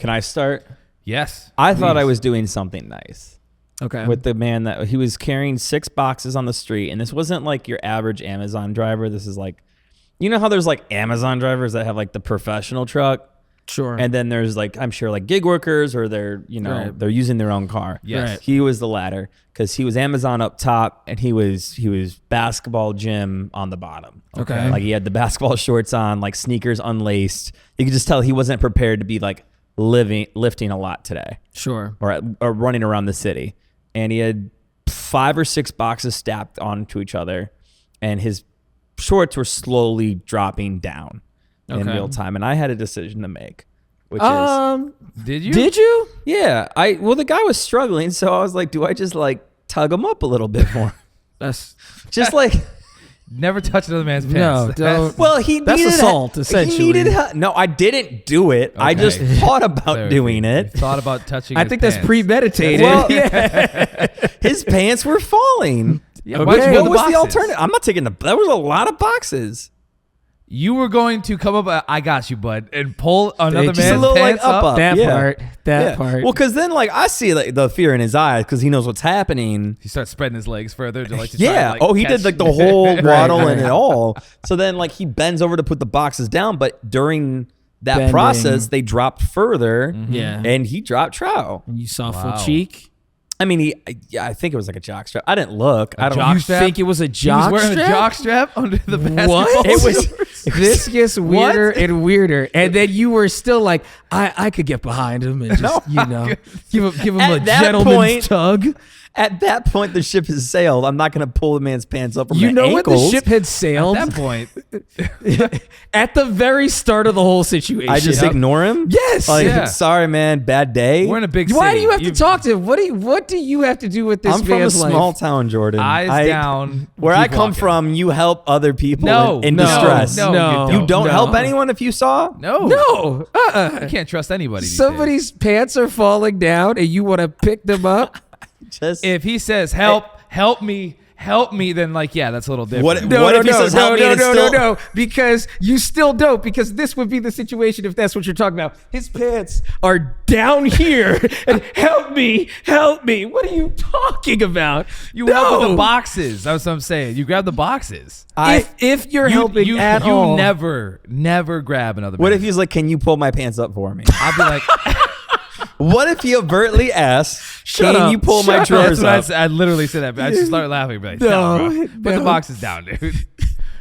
Can I start? Yes. I thought I was doing something nice. Okay. With the man that he was carrying 6 boxes on the street, and this wasn't like your average Amazon driver. This is like, you know how there's like Amazon drivers that have like the professional truck? Sure. And then there's like, I'm sure like gig workers, or they're, they're using their own car. Yes. Right. He was the latter, because he was Amazon up top and he was basketball gym on the bottom. Okay. Like he had the basketball shorts on, like sneakers unlaced. You could just tell he wasn't prepared to be like lifting a lot today. Sure. Or running around the city. And he had 5 or 6 boxes stacked onto each other, and his shorts were slowly dropping down in real time. And I had a decision to make, which Did you? Did you? yeah, the guy was struggling, so I was like, do I just like tug him up a little bit more? That's Just like, Never touch another man's No, pants. don't. well, That's assault, essentially. He needed help. No, I didn't do it. I just thought about doing it. Thought about touching. I his think pants. that's premeditated. Well, his pants were falling. Yeah, Okay. why'd you What go was the the boxes? alternative? I'm not taking there was a lot of boxes. You were going to come up. I got you, bud, and pull another Just man's a little, like, pants up. that Yeah. part. That part. Well, because then like I see like the fear in his eyes because he knows what's happening. He starts spreading his legs further to like. To try Yeah. to, like, He catch- did like the whole waddle right. and it all. So then like he bends over to put the boxes down, but during that Bending. process they dropped further. Yeah. And he dropped trow. You saw Wow. full cheek. I mean, I think it was like a jock strap. I didn't look. I don't jock You strap? think it was a He jock was wearing strap? a jock strap under the basketball. What? It was- shorts? This gets weirder and weirder, and then you were still like, I could get behind him and just give him At a that gentleman's point- tug. At that point, the ship has sailed. I'm not going to pull the man's pants up from You the know ankles. when the ship had At sailed that point, at the very start of the whole situation. I just ignore him? Yes. Like, Yeah. sorry, man. Bad day. we're in a big city. Why do you have to talk to him? What do you have to do with this I'm from a man's small life? town, Jordan. Eyes down. Where keep I come walking. from, you help other people No, in no, distress. no, You don't no. help anyone if you saw? No, No. You can't trust anybody. these days. Somebody's pants are falling down, and you want to pick them up. Just If he says help me, then like that's a little different. What if he says help me and it's still... No, because you still don't, because this would be the situation if that's what you're talking about. His pants are down here, and help me. What are you talking about? You help with the boxes. That's what I'm saying. You grab the boxes. If you're helping you at all. never grab another. What man. if he's like, can you pull my pants up for me? I'd be like, What if he overtly asks, Shut can up. you pull my Shut up. drawers that's what up? I literally said that, but I just started laughing. But like, No, no, bro. Put the boxes down, dude.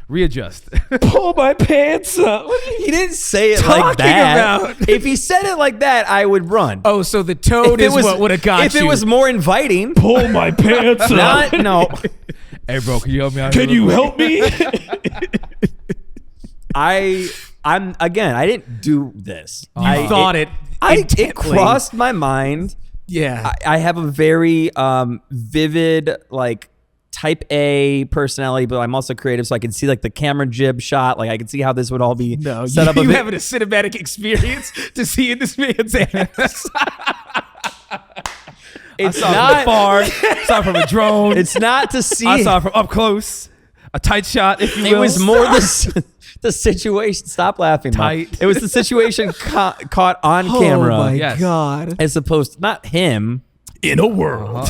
Readjust. Pull my pants up. What are you He didn't say it like talking that. about? If he said it like that, I would run. Oh, so the toad is what would have got if you. it was more inviting, pull my pants not no. Hey, bro, can you help me out? Can you help me? I'm again. I didn't do this. You thought it. It intently. crossed my mind. Yeah. I have a very vivid like type A personality, but I'm also creative, so I can see like the camera jib shot. Like I can see how this would all be set up. You having a cinematic experience to see in this man's ass. It's Saw it from not. afar. Saw it from a drone. It's not to see. I saw it from up close. A tight shot, if you will. It was more the situation. Stop laughing, Mom. Tight. It was the situation caught on camera, Oh my Yes. God. as opposed to not him. In a world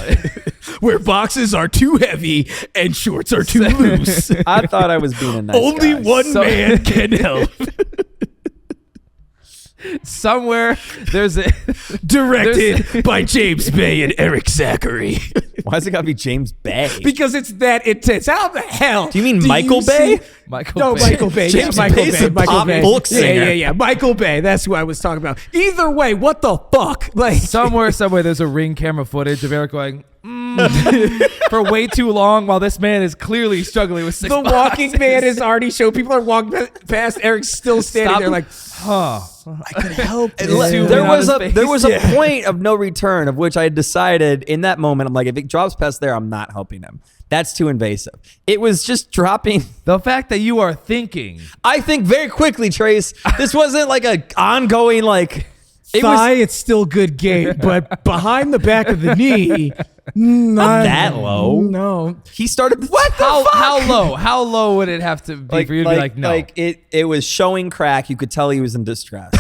where boxes are too heavy and shorts are too loose, I thought I was being a nice only guy. one man can help. Somewhere there's a Directed by James Bay and Erik Zachary. Why's it gotta be James Bay? Because it's that intense. How the hell? Do you mean Michael Bay? see- Michael No, Bay. Michael Bay. James yeah, Michael Bay's Bay. a Michael pop Bay. folk singer. Yeah. Michael Bay. That's who I was talking about. Either way, what the fuck? Like Somewhere there's a ring camera footage of Erik going for way too long while this man is clearly struggling with 6 the walking man is already shown. People are walking past. Eric's still standing there like, huh. I could help. Zoom There in on was his a face. there was a Yeah. point of no return of which I decided in that moment. I'm like, if it drops past there, I'm not helping him. That's too invasive. It was just dropping. The fact that you are thinking. I think very quickly, Trace. This wasn't like a ongoing like. It Thigh, was it's still good gait, but behind the back of the knee, not that low. No. He started. What? How low would it have to be for you to be like, no? Like it was showing crack. You could tell he was in distress.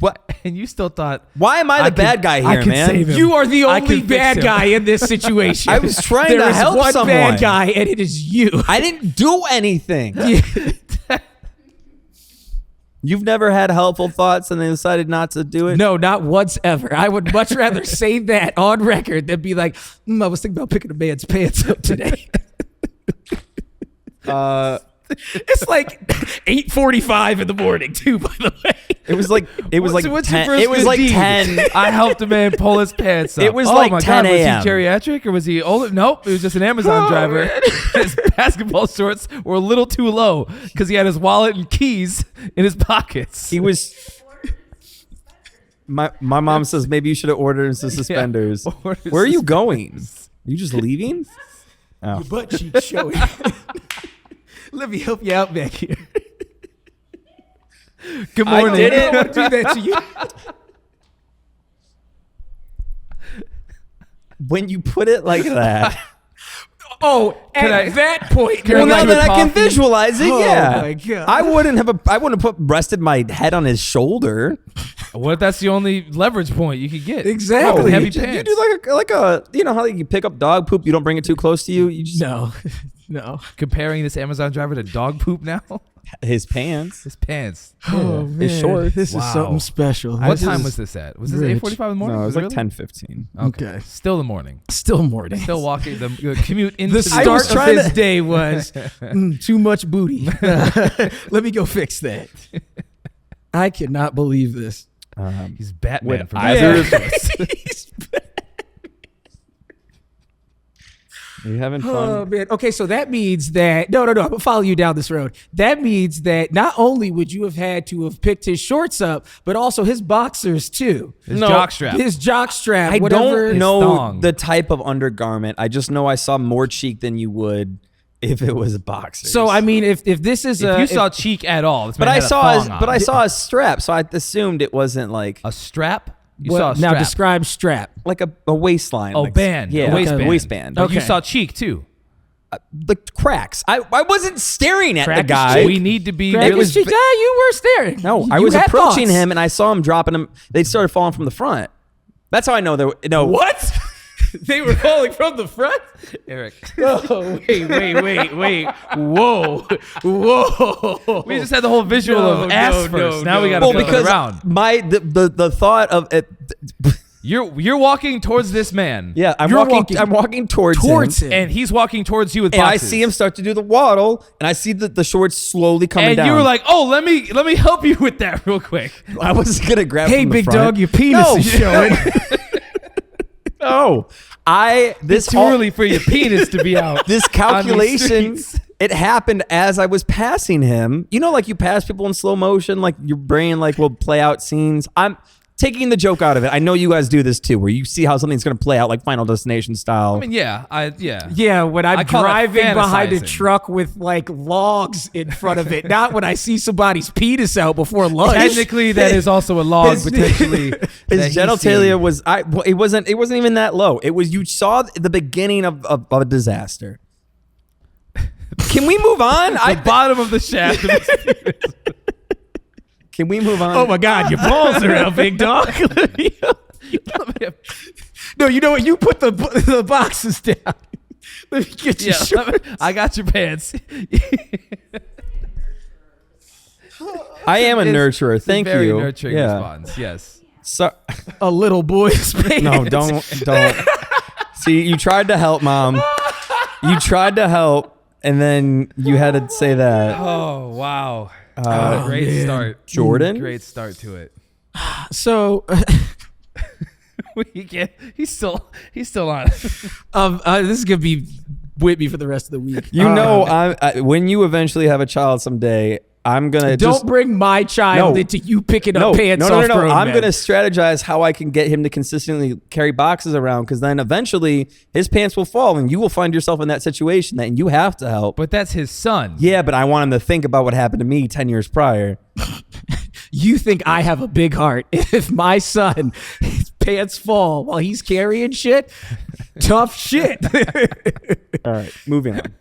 What? And you still thought, Why am I the bad guy here, man? save him. You are the I only can fix bad him. guy in this situation. I was trying There to is help one someone. bad guy, and it is you. I didn't do anything. You've never had helpful thoughts and then decided not to do it? No, not once ever. I would much rather say that on record than be like, I was thinking about picking a man's pants up today. It's like 8:45 in the morning, too, by the way. It was like What's your 10. first It was good like deed? 10. I helped a man pull his pants up. It was oh like my 10 God, was a.m. he geriatric or was he old? Nope, it was just an Amazon driver. His basketball shorts were a little too low because he had his wallet and keys in his pockets. He was. My mom says maybe you should have ordered some suspenders. order Where are you going? You just leaving? Oh. Your butt cheeks showing. Let me help you out back here. Good morning. I did I don't want to do that to you. When you put it like that. Oh, at I- that point, Can Well, I now get that you I can coffee? visualize it, Oh, yeah. my God. I wouldn't have rested my head on his shoulder. What if that's the only leverage point you could get? Exactly. Heavy you pants. do like a you know how you pick up dog poop, you don't bring it too close to you. You just No. Comparing this Amazon driver to dog poop now? his pants. His pants. Oh, man. His shorts. This Wow. is something special. What This time is was this at? Was this rich. 8:45 in the morning? No, it was like Really? 10:15. Okay. Still the morning. Still morning. Still walking the commute into The the I was start of trying his to- day was too much booty. Let me go fix that. I cannot believe this. He's Batman With from either Batman. Are you having Oh fun? man. Okay, so that means that no. I'm gonna follow you down this road. That means that not only would you have had to have picked his shorts up, but also his boxers too. His No, jockstrap. His jock strap. I whatever. don't know thong. the type of undergarment. I just know I saw more cheek than you would if it was boxers. So I mean, if this is If you saw cheek at all, this but man I had a saw thong on. but I saw a strap, so I assumed it wasn't like a strap. You saw a now strap. describe strap. like a waistline. Oh, like, band. Yeah, a waistband. waistband. But you Okay. saw cheek too. The cracks. I wasn't staring at Crack the his guy. cheek? We need to be Crack really. his cheek. Yeah, you were staring. No, I You was had approaching thoughts. him and I saw him dropping him. They started falling from the front. That's how I know there. No, What? They were falling from the front? Eric. Oh, wait. Whoa. We just had the whole visual No, of ass no, first. no, now we no. got to Well, flip it because around. the thought of it. You're walking towards this man. Yeah, I'm You're walking. walking I'm walking towards towards him. him. And he's walking towards you with And I boxes. see him start to do the waddle, and I see the shorts slowly coming and down. you were like, "Oh, let me help you with that real quick." I was gonna grab. Hey, from the big front. dog, your penis No. is showing. No, this It's too early for your penis to be out. This on these calculation, streets. it happened as I was passing him. You know, like you pass people in slow motion, like your brain like will play out scenes. I'm taking the joke out of it. I know you guys do this too, where you see how something's going to play out like Final Destination style. I mean, yeah. Yeah, when I'm I call that driving behind a fantasizing. truck with like logs in front of it, not when I see somebody's penis out before lunch. Technically, that is also a log His- potentially. that His he's genitalia seen. was it wasn't even that low. It was you saw the beginning of a disaster. Can we move on? the bottom of the shaft. Of his penis. Can we move on? Oh my God, your balls are out, big dog. No, you know what? You put the boxes down. Let me get you. Yeah, I got your pants. I am a nurturer. Thank Very you. nurturing Yeah. response. Yes. So, A little boy's pants. no, don't. See, you tried to help, Mom. You tried to help, and then you had to say that. Oh wow. Great man. start, Jordan? Great start to it. So, He's still on. this is gonna be with me for the rest of the week. You know, when you eventually have a child someday, I'm gonna Don't bring my child No. into you picking up pants no, off no. grown I'm men. gonna strategize how I can get him to consistently carry boxes around, because then eventually his pants will fall, and you will find yourself in that situation, and you have to help. But that's his son. Yeah, but I want him to think about what happened to me 10 years prior. You think I have a big heart? If my son, his pants fall while he's carrying shit, tough shit. All right, moving on.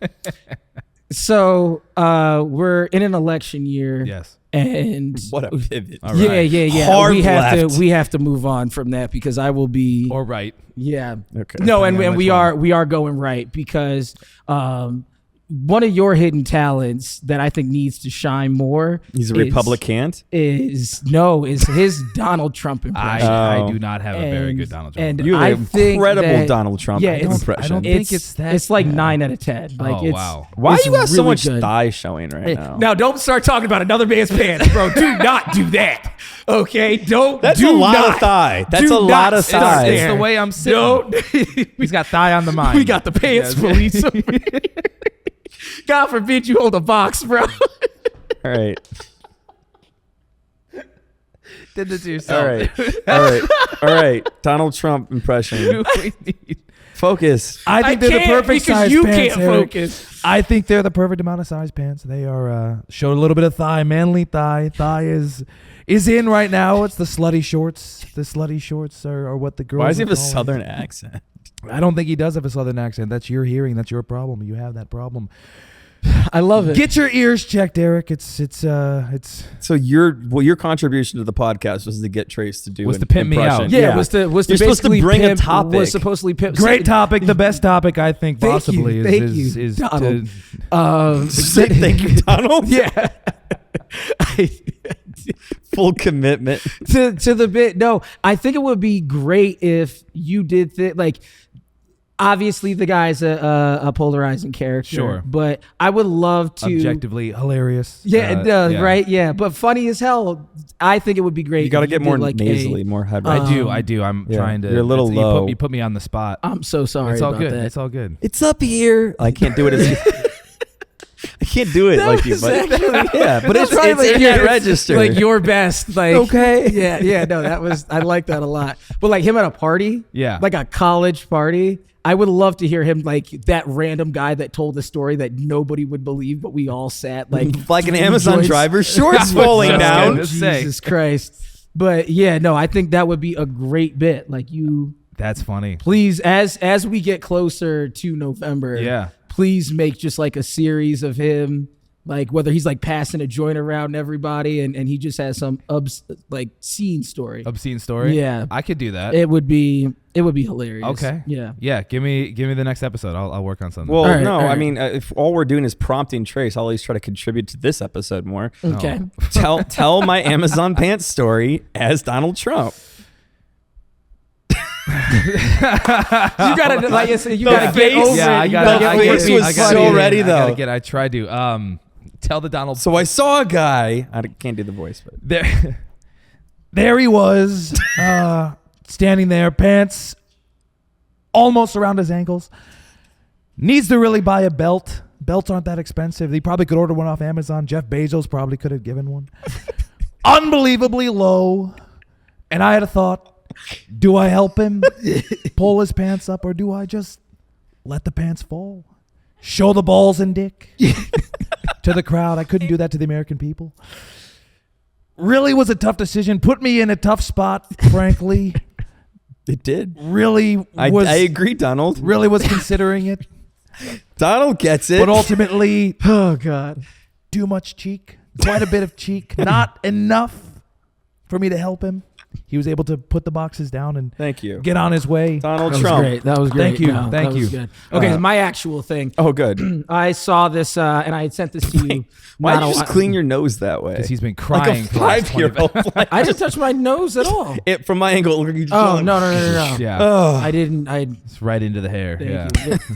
So we're in an election year. Yes. And What a pivot. All right. yeah. Hard We have to move on from that because I will be Or right. Yeah. Okay. No, and Depending on we are going right because one of your hidden talents that I think needs to shine more. He's a Republican. Is his Donald Trump impression. I do not have a very good Donald Trump. And You have I an think incredible that- Donald Trump Yeah, it's- impression. I don't think it's that It's like bad. 9 out of 10. Like Oh, it's wow. Why it's you got so really much good. thigh showing right now? Now don't start talking about another man's pants, bro. Do not do that. Okay, don't. That's do a lot not. of thigh. That's Do a lot not of start thigh. It's there. the way I'm sitting. Don't. He's got thigh on the mind. We got the pants police. over here. God forbid you hold a box, bro. All right. Did this to yourself. All right. Donald Trump impression. We need- Focus. I think they're the perfect because size you pants, can't Erik. focus. I think they're the perfect amount of size pants. They are showed a little bit of thigh, manly thigh. Thigh is in right now. It's the slutty shorts. The slutty shorts are what the girls. Why does he are have a calling. southern accent? I don't think he does have a southern accent. That's your hearing. That's your problem. You have that problem. I love it. Get your ears checked, Erik. It's So your contribution to the podcast was to get Trace to do Was an to pimp me impression. out. yeah, was to You're supposed to basically bring a pimp, topic. Was supposedly pimp. great topic. The best topic I think Thank possibly you, is thank is, you, is Donald. to, Say thank you, Donald. Yeah. Full commitment. to the bit. No, I think it would be great if you did like. Obviously, the guy's a polarizing character. Sure. But I would love to. objectively hilarious. Yeah, it does, yeah. right? Yeah, but funny as hell. I think it would be great. You got to if get did, more like, nasally, more head. I do. I'm Yeah. trying to. You're a little it's- low. You put me on the spot. I'm so sorry. It's all about good. That. It's all good. It's up here. I can't do it as I can't do it like you, but yeah, but it's probably it's in your- that register. like your best. Like Okay. yeah. No, that was I like that a lot. But like him at a party, Yeah. like a college party. I would love to hear him like that random guy that told the story that nobody would believe, but we all sat like an Amazon joints. driver, shorts falling just down. gonna say. Jesus Christ. But yeah, no, I think that would be a great bit. Like you That's funny. please, as we get closer to November, Yeah. please make just like a series of him, like whether he's like passing a joint around everybody and he just has some scene story. Obscene story. Yeah. I could do that. It would be hilarious. Okay. Yeah. Yeah. Give me the next episode. I'll work on something. Well, All right, no, all I right. mean, if all we're doing is prompting Trace, I'll at least try to contribute to this episode more. Okay. Tell my Amazon pants story as Donald Trump. You gotta like I said, you gotta get face- over yeah, it. I You got gotta the get over face it. was I so gotta- ready, though. I tried to. Tell the Donald. So I saw a guy. I can't do the voice, but There he was, standing there, pants almost around his ankles. Needs to really buy a belt. Belts aren't that expensive. He probably could order one off Amazon. Jeff Bezos probably could have given one. Unbelievably low. And I had a thought, do I help him pull his pants up or do I just let the pants fall? Show the balls and dick to the crowd. I couldn't do that to the American people. Really was a tough decision. Put me in a tough spot, frankly. it did. Really I agree, Donald. really was considering it. Donald gets it. But ultimately, Oh God. too much cheek. Quite a bit of cheek. Not enough for me to help him. He was able to put the boxes down and Thank you, get on his way. Donald That was Trump. great. That was great. Thank you. No, Thank that was you. good. Okay, my actual thing. Oh, good. I saw this and I had sent this to you. Why not did you a- just clean your nose that way? Because he's been like crying a for the last 20 5-year-old. I didn't touch my nose at all. It from my angle. Look like you just Oh went, no. Yeah. Oh. I didn't. It's right into the hair. Yeah. Thank you.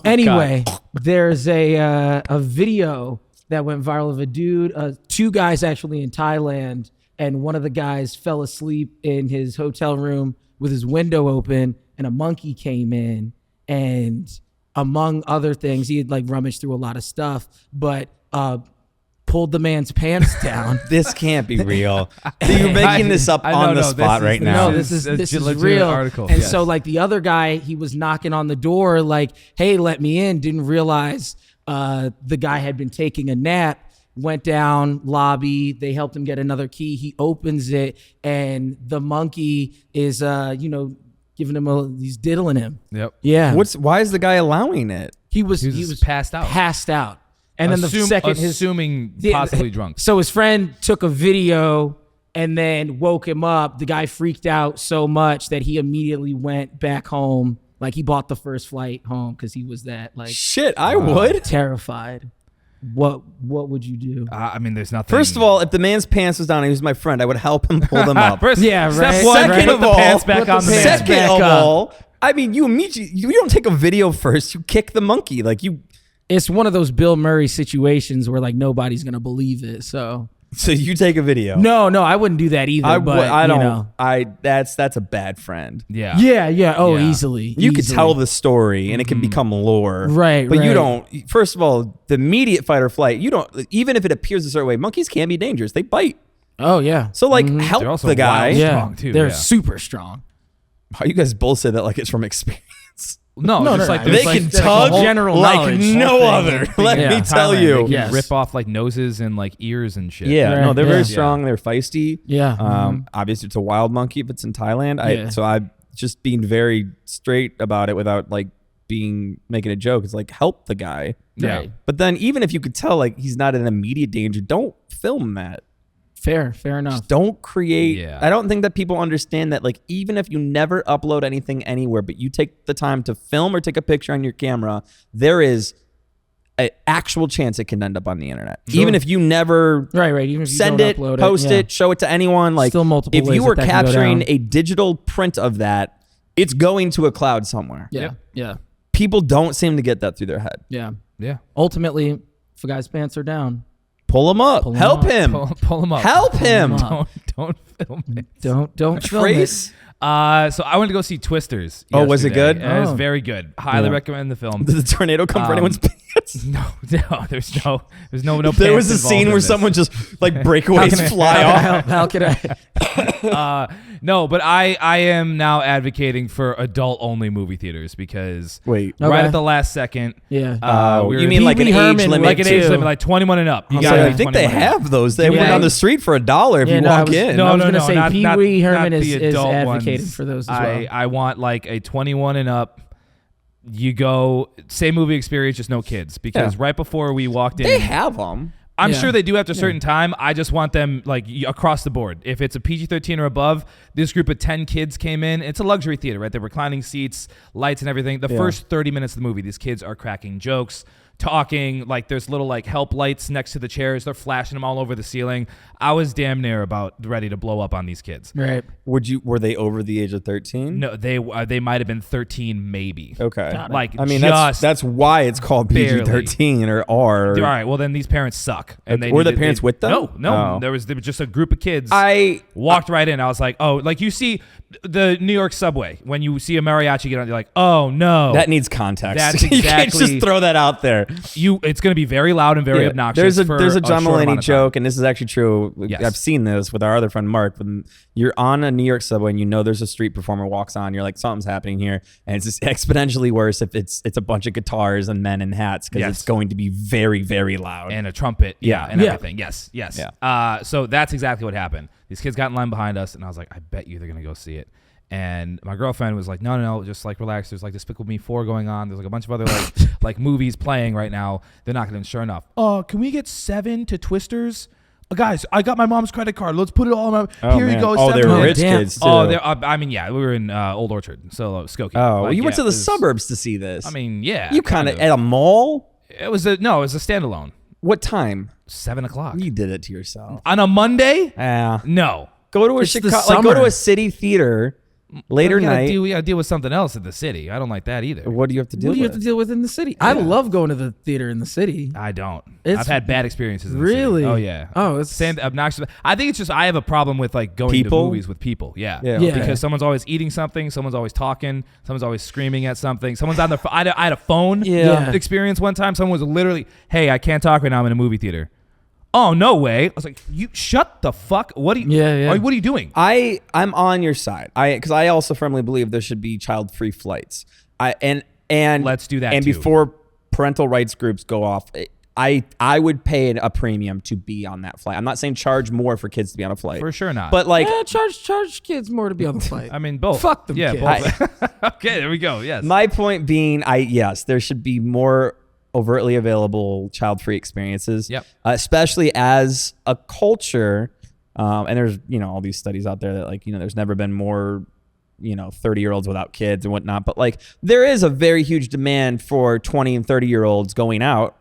Anyway, there's a video that went viral of a dude, two guys actually in Thailand, and one of the guys fell asleep in his hotel room with his window open, and a monkey came in, and among other things, he had like rummaged through a lot of stuff, but pulled the man's pants down. This can't be real. So you're making this up I on know, the no, spot this right is- now. No, this is a legitimate real. article, And yes. so like the other guy, he was knocking on the door like, "Hey, let me in." Didn't realize the guy had been taking a nap. Went down lobby. They helped him get another key. He opens it, and the monkey is giving him he's diddling him. Yep. Yeah. Why is the guy allowing it? He was passed out. Passed out. And then the second assuming possibly drunk. So his friend took a video and then woke him up. The guy freaked out so much that he immediately went back home. Like he bought the first flight home because he was that like shit. I would terrified. What would you do? I mean, there's nothing. First of all, if the man's pants was down and he was my friend, I would help him pull them up. Yeah, right. Step one, Second put of the all, pants back on the man. Second of all, I mean, you don't take a video first. You kick the monkey. Like you. It's one of those Bill Murray situations where like nobody's gonna believe it. So you take a video. No, I wouldn't do that either. I don't. You know. That's a bad friend. Yeah. Yeah. Oh, Yeah. easily. You could tell the story and it can become lore. Right, But you right. don't. First of all, the immediate fight or flight. You don't. Even if it appears a certain way, monkeys can be dangerous. They bite. Oh yeah. So like, They're help also the guy. wild. Yeah. Strong, too, They're yeah. super strong. How you guys both say that like it's from experience. No, just like no. there's They like can there's tug a whole- general like knowledge. no whole other. thing. Let Yeah. me tell Thailand, you. they can Yes. rip off like noses and like ears and shit. Yeah, no, Right, they're yeah. very strong. They're feisty. Yeah. Obviously, it's a wild monkey if it's in Thailand. Yeah. So I'm just being very straight about it without like making a joke. It's like help the guy. Yeah. Right. But then even if you could tell like he's not in immediate danger, don't film that. Fair enough. Just don't create. Yeah. I don't think that people understand that like even if you never upload anything anywhere, but you take the time to film or take a picture on your camera, there is an actual chance it can end up on the internet. Even if you never Right. Even if you send don't it, upload post yeah. it, show it to anyone. Like Still multiple if ways you were that can go capturing down. a digital print of that, it's going to a cloud somewhere. Yeah. Yep. Yeah. People don't seem to get that through their head. Yeah. Yeah. Ultimately, if a guy's pants are down, Pull him up. Pull him Help up. him. Pull him up. Help him. him up. Don't film it. don't film it. Trace. So I went to go see Twisters. Oh, was it yesterday. good? It was Oh. very good. Highly Yeah. recommend the film. Did the tornado come for anyone's pants? No, there's no. There was pants a involved scene in where this. someone just like breakaways fly off. How could I? No, but I am now advocating for adult only movie theaters because Wait. right Okay. at the last second. Yeah. We were- You mean like an Pee Wee age Herman limit? like an age too. limit, like 21 and up. You So gotta I be think they 21 and up. have those. They Yeah. went on the street for $1 if Yeah, you no, I walk was- in. No, I was no, gonna no, say not- Pee not- Wee Herman not the is adult advocating ones. for those as well. I want like a 21 and up. You go same movie experience, just no kids. Because Yeah. right before we walked in, They have them. I'm Yeah. sure they do after a certain time. I just want them like across the board. If it's a PG-13 or above, this group of 10 kids came in. It's a luxury theater, right? They're reclining seats, lights and everything. The first 30 minutes of the movie, these kids are cracking jokes, talking, like there's little like help lights next to the chairs. They're flashing them all over the ceiling. I was damn near about ready to blow up on these kids. Right. Were they over the age of 13? No, they might have been 13 maybe. Okay. Like I mean, just that's why it's called barely. PG-13 or R. all right, well then these parents suck. And they Were the needed- parents with them? No. Oh. There was just a group of kids. I Walked right in. I was like, oh, like you see the New York subway when you see a mariachi get on, you're like, oh no, that needs context. That's You can't exactly- just throw that out there. it's going to be very loud and very Yeah. obnoxious. There's a John short Mulaney amount of joke, and this is actually true. Yes. I've seen this with our other friend Mark. When you're on a New York subway and you know there's a street performer walks on, you're like, something's happening here, and it's just exponentially worse if it's a bunch of guitars and men in hats because Yes. it's going to be very, very loud. time. And a trumpet, Yeah. and Yeah. everything. Yes. Yeah. So that's exactly what happened. These kids got in line behind us, and I was like, I bet you they're going to go see it. And my girlfriend was like, no, just like relax. There's like Despicable Me 4 going on. There's like a bunch of other like like movies playing right now. They're not going to. Sure enough, Can we get 7 to Twisters? Guys, I got my mom's credit card. Let's put it all on my. Oh, Here man. you go. Oh, they 7. were rich damn. kids too. oh, I mean, yeah, we were in Old Orchard, so Skokie. Oh, Like, you went yeah, to the it was- suburbs to see this. I mean, yeah, you kind of at a mall. It was a standalone. What time? 7:00 You did it to yourself. on a Monday. Ah, No. go to a It's the Chicago, like go to summer. a city theater later we gotta night. we gotta deal with something else in the city. I don't like that either. What do you have to do? What do you have to deal with in the city? I love going to the theater in the city. I don't. It's- I've had bad experiences. In the city. Really? Oh yeah. Oh, it's Same obnoxious. I think it's just I have a problem with like going People? to movies with people. Yeah. Yeah, Yeah. Because someone's always eating something, someone's always talking, someone's always screaming at something. Someone's on the. I had a phone Yeah. experience one time. Someone was literally, "Hey, I can't talk right now. I'm in a movie theater." Oh no way! I was like, "You shut the fuck! What are you? Yeah. What are you doing?" I'm on your side. Because I also firmly believe there should be child-free flights. And Let's do that, And too. before parental rights groups go off, I would pay a premium to be on that flight. I'm not saying charge more for kids to be on a flight. For sure not. But like, charge kids more to be on the flight. I mean, both. Fuck them Yeah, kids. both. Okay, there we go. Yes. my point being, yes, there should be more overtly available child-free experiences. Yep. Especially as a culture, and there's all these studies out there that like there's never been more 30-year-olds without kids and whatnot. But like there is a very huge demand for 20 and 30-year-olds going out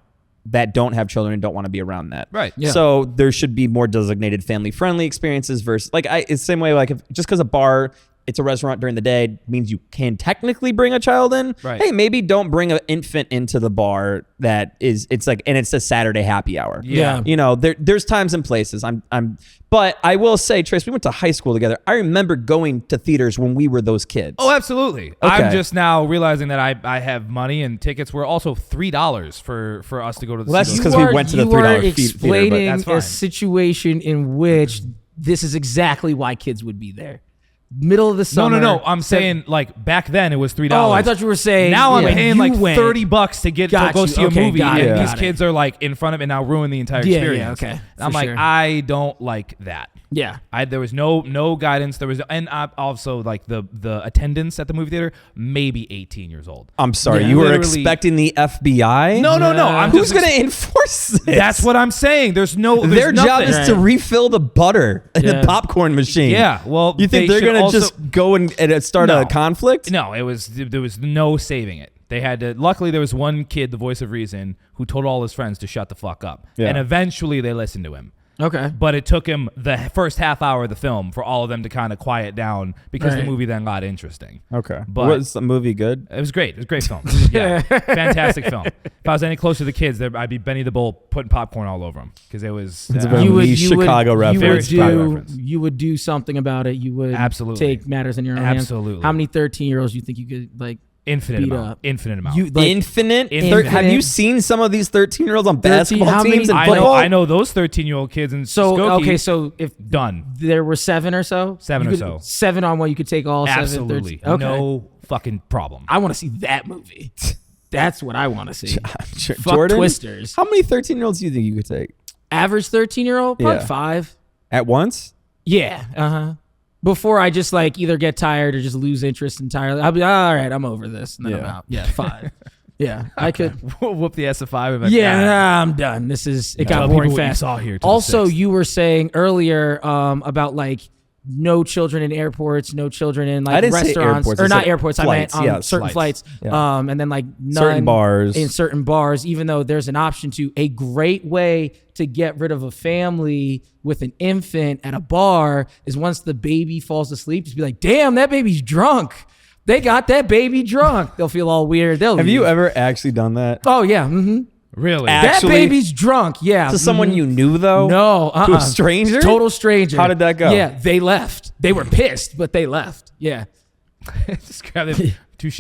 that don't have children and don't want to be around that. Right. Yeah. So there should be more designated family-friendly experiences versus like it's the same way like if just because a bar, it's a restaurant during the day means you can technically bring a child in. Right. Hey, maybe don't bring an infant into the bar and it's a Saturday happy hour. Yeah. There's times and places. But I will say, Trace, we went to high school together. I remember going to theaters when we were those kids. Oh, absolutely. Okay. I'm just now realizing that I have money, and tickets were also $3 for us to go to the Well, that's cinema. just 'cause we went to the $3 You are theater, but explaining that's fine. a situation in which this is exactly why kids would be there. Middle of the summer. No. I'm saying like back then it was $3. Oh, I thought you were saying. Now I'm yeah, paying you like went. $30 to Got go you. see a Okay, movie, got and it, these got it. kids are like in front of it and now ruin the entire Yeah, experience. okay, And I'm for like, sure. I don't like that. Yeah. There was no guidance. There was, and also like the attendance at the movie theater, maybe 18 years old. I'm sorry. Yeah. You were Literally- expecting the FBI? No. I'm Who's just going to enforce this? That's what I'm saying. There's Their job nothing. is to refill the butter in Yeah. the popcorn machine. Yeah, well, you think they they're should going to also- just go and start No. a conflict? No, there was no saving it. They had to. Luckily, there was one kid, the voice of reason, who told all his friends to shut the fuck up, Yeah. and eventually they listened to him. Okay. But it took him the first half hour of the film for all of them to kind of quiet down because the Right. movie then got interesting. Okay. But- was the movie good? It was great. It was a great film. Yeah, fantastic film. If I was any closer to the kids, I'd be Benny the Bull putting popcorn all over them because it was. It's a very niche Chicago reference. reference. You would do something about it. You would Absolutely. take matters in your own hands. Absolutely. How many 13-year-olds you think you could like infinite beat amount. up? Infinite amount. You like Infinite? Infinite. Have you seen some of these 13-year-olds on 13 basketball how many- teams and I football? know those 13-year-old kids in so Skokie, okay. So if done. there were 7 or so, Seven you or could- so. 7 on 1, you could take all 7. Absolutely. 13. Okay. No fucking problem. I want to see that movie. That's what I want to see. Fuck Jordan? Twisters. How many 13-year-olds do you think you could take? Average 13-year-old, probably Yeah. 5. At once? Yeah. Before I just like either get tired or just lose interest entirely. I'll be all right. I'm over this, and then I'm Yeah. out. Yeah, 5. Yeah, I could. Whoop the S5. And be like, Yeah, "Ah." nah, I'm done. This is it got Tell boring people what you fast. saw here to the Also, 6th. you were saying earlier about like no children in airports, no children in I like didn't say restaurants, airports, I or not said airports. flights, I meant yeah, certain flights. flights. Yeah. And then like none Certain bars. in certain bars. Even though there's an option to, a great way to get rid of a family with an infant at a bar is once the baby falls asleep, just be like, damn, that baby's drunk. They got that baby drunk. They'll feel all weird. They'll Have you leave. ever actually done that? Oh yeah. Mm-hmm. Really? Actually- That baby's drunk. Yeah. To someone Mhm. you knew, though? No. To a stranger? Total stranger. How did that go? Yeah, they left. They were pissed, but they left. Yeah. Just grab it. Touche.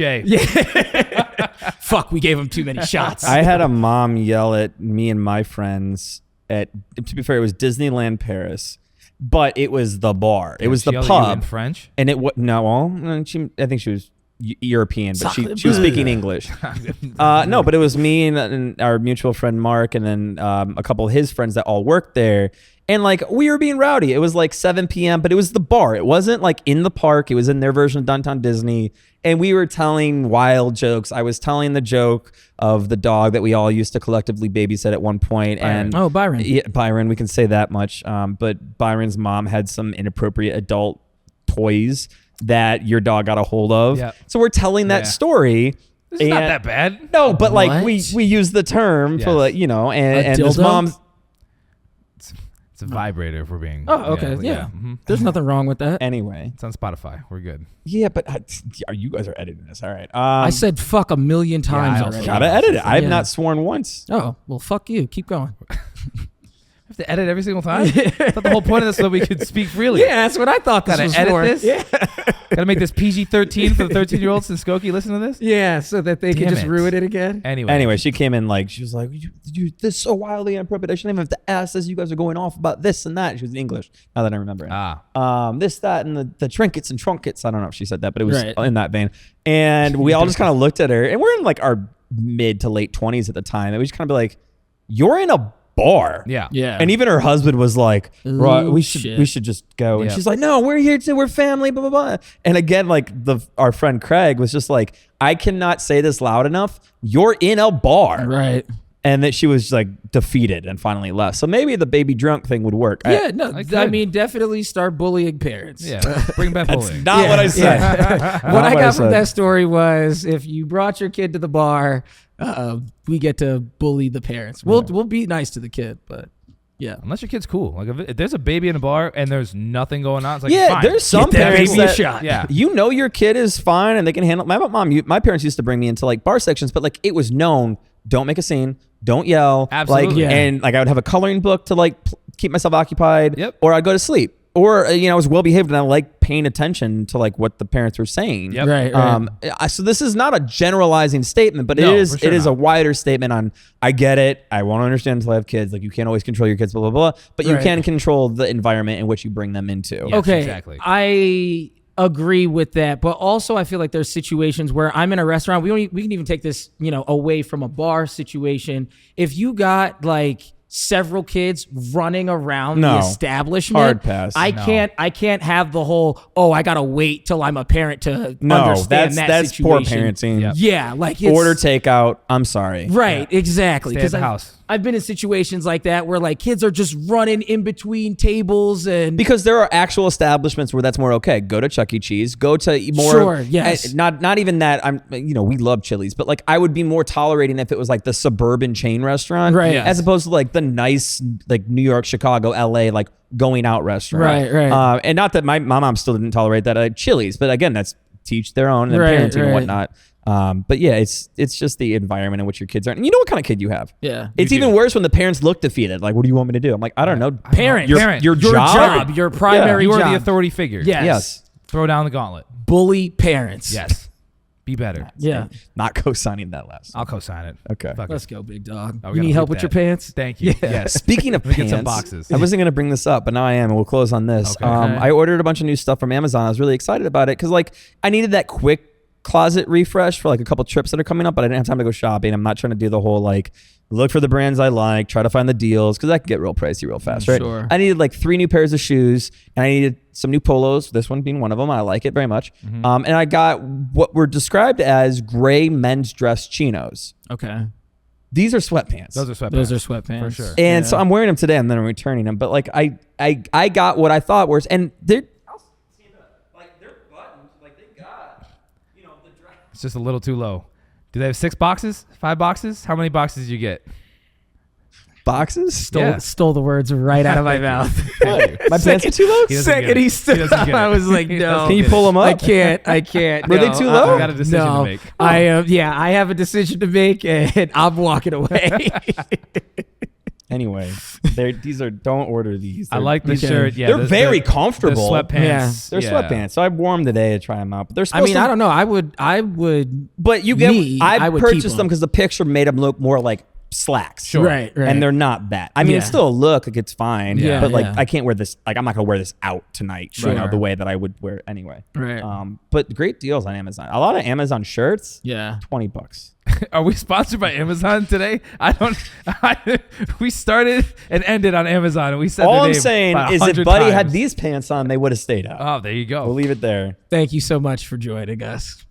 Fuck, we gave them too many shots. I had a mom yell at me and my friends at, to be fair, it was Disneyland Paris, but it was the bar. It was She the yelled at you in pub. French. And it was, no, well, I think she was European, but she was speaking English. No, but it was me and our mutual friend Mark, and then a couple of his friends that all worked there. And like we were being rowdy. It was like 7 p.m., but it was the bar. It wasn't like in the park. It was in their version of Downtown Disney. And we were telling wild jokes. I was telling the joke of the dog that we all used to collectively babysit at one point. And Oh, Byron. Yeah, Byron, we can say that much. But Byron's mom had some inappropriate adult toys that your dog got a hold of. Yeah. So we're telling that Yeah. story. It's not that bad. No, but like What? we use the term for Yes. like, and this dildo? mom's It's a vibrator if we're being. Oh, okay. Yeah. Mhm. There's nothing wrong with that. anyway. It's on Spotify. We're good. Yeah, but you guys are editing this. All right. I said fuck a million times I also already. gotta edit it. I have Yeah. not sworn once. Oh, well, fuck you. Keep going. I have to edit every single time. I thought the whole point of this was so we could speak freely. Yeah, that's what I thought this Gotta was edit for. this? Yeah. Gotta make this PG-13 for the 13-year-olds in Skokie. Listen to this. Yeah, so that they Damn could just it. ruin it again. Anyway, she came in like, she was like, this is so wildly inappropriate. I shouldn't even have to ask this. You guys are going off about this and that. She was in English. Now that I remember it. This, that, and the trinkets and trunkets. I don't know if she said that, but it was Right. in that vein. And we all just kind of looked at her, and we're in like our mid to late 20s at the time. And we just kind of be like, you're in a bar. Yeah. Yeah. And even her husband was like, right, Ooh, we shit. should just go. And Yeah. she's like, no, we're here too. We're family, blah, blah, blah. And again, like our friend Craig was just like, I cannot say this loud enough. You're in a bar. Right. And that she was like defeated and finally left. So maybe the baby drunk thing would work. Yeah, no, I I could. mean, definitely start bullying parents. Yeah. Bring back That's bullying. not what I said. What I got from said. that story was if you brought your kid to the bar, we get to bully the parents. We'll be nice to the kid, but yeah. Unless your kid's cool. Like if there's a baby in a bar and there's nothing going on, it's like, Yeah, fine. there's some Get that parents baby a that, shot. Yeah. you know your kid is fine and they can handle. My parents used to bring me into like bar sections, but like it was known, don't make a scene, don't yell. Absolutely. Like, Yeah. and like I would have a coloring book to like keep myself occupied. Yep. Or I'd go to sleep. Or I was well behaved and I like paying attention to like what the parents were saying. Yep. Right. So this is not a generalizing statement, but No, it is for sure it is not. a wider statement on I get it. I won't understand until I have kids. Like you can't always control your kids, blah, blah, blah. But you Right. can control the environment in which you bring them into. Yes, Okay. exactly. I agree with that, but also I feel like there's situations where I'm in a restaurant. We can even take this, away from a bar situation. If you got like several kids running around No. the establishment, Hard pass. I No. can't have the whole, I gotta wait till I'm a parent to No, understand that's that poor situation. parenting. Yep. Yeah, like it's, Order takeout. I'm sorry. right, exactly. Stay at 'Cause the I've- house. I've been in situations like that where like kids are just running in between tables and Because there are actual establishments where that's more okay. Go to Chuck E. Cheese. Go to more. Sure, yes. Not even that. We love Chili's, but like I would be more tolerating if it was like the suburban chain restaurant, Right. As opposed to like the nice like New York, Chicago, L.A. like going out restaurant, Right. And not that my mom still didn't tolerate that at Chili's, but again, that's teach their own and Right, parenting and right. whatnot. But yeah, it's just the environment in which your kids are. And you know what kind of kid you have. yeah. It's You even do. worse when the parents look defeated. Like, what do you want me to do? I'm like, I don't know. Parent. Your job? your primary You are job. the authority figure. Yes. Yes. Throw down the gauntlet. Bully parents. Yes. Be better. Yeah. Not co-signing that last. I'll co-sign it. Okay. Fuck it. Let's go, big dog. Oh, we You gotta need help keep with your that. pants? Thank you. Yeah. Yes. Speaking of Let me pants, get some boxes. I wasn't going to bring this up, but now I am, and we'll close on this. Okay. I ordered a bunch of new stuff from Amazon. I was really excited about it because, like, I needed that quick closet refresh for, like, a couple trips that are coming up, but I didn't have time to go shopping. I'm not trying to do the whole, like, look for the brands I like, try to find the deals, because that can get real pricey real fast, right? Sure. I needed, like, 3 new pairs of shoes, and I needed some new polos, this one being one of them. I like it very much. And I got what were described as gray men's dress chinos. Okay. These are sweatpants. Those are sweatpants. Those are sweatpants. For sure. And so I'm wearing them today and then I'm returning them. But like I got what I thought was, and they're like they're buttoned, like they got, the dress. It's just a little too low. Do they have 6 boxes? 5 boxes? How many boxes did you get? Boxes? Stole the words right out of my mouth. My pants are too low? He doesn't Second get it. he He stood doesn't up, get it. I was like, He no. doesn't Can you get pull it. them up? I can't. Were they No. too low? I got a decision to make. I have a decision to make and I'm walking away. Anyway, don't order these. I like the Okay. shirt. Yeah, They're very comfortable. The sweatpants. They're sweatpants. So I wore them today to try them out. But they're I supposed mean, to, I don't know. I would. But you get, I I would keep purchased them them. because the picture made them look more like slacks. Sure. Right. And they're not that. I mean, it's Yeah. still a look, like it's fine. Yeah, But like, yeah. I can't wear this. Like, I'm not gonna wear this out tonight. Sure. The way that I would wear it anyway. Right. But great deals on Amazon. A lot of Amazon shirts. Yeah. $20. Are we sponsored by Amazon today? We started and ended on Amazon, and we said All their I'm name saying about is 100 if Buddy had times. these pants on, they would have stayed out. Oh, there you go. We'll leave it there. Thank you so much for joining us.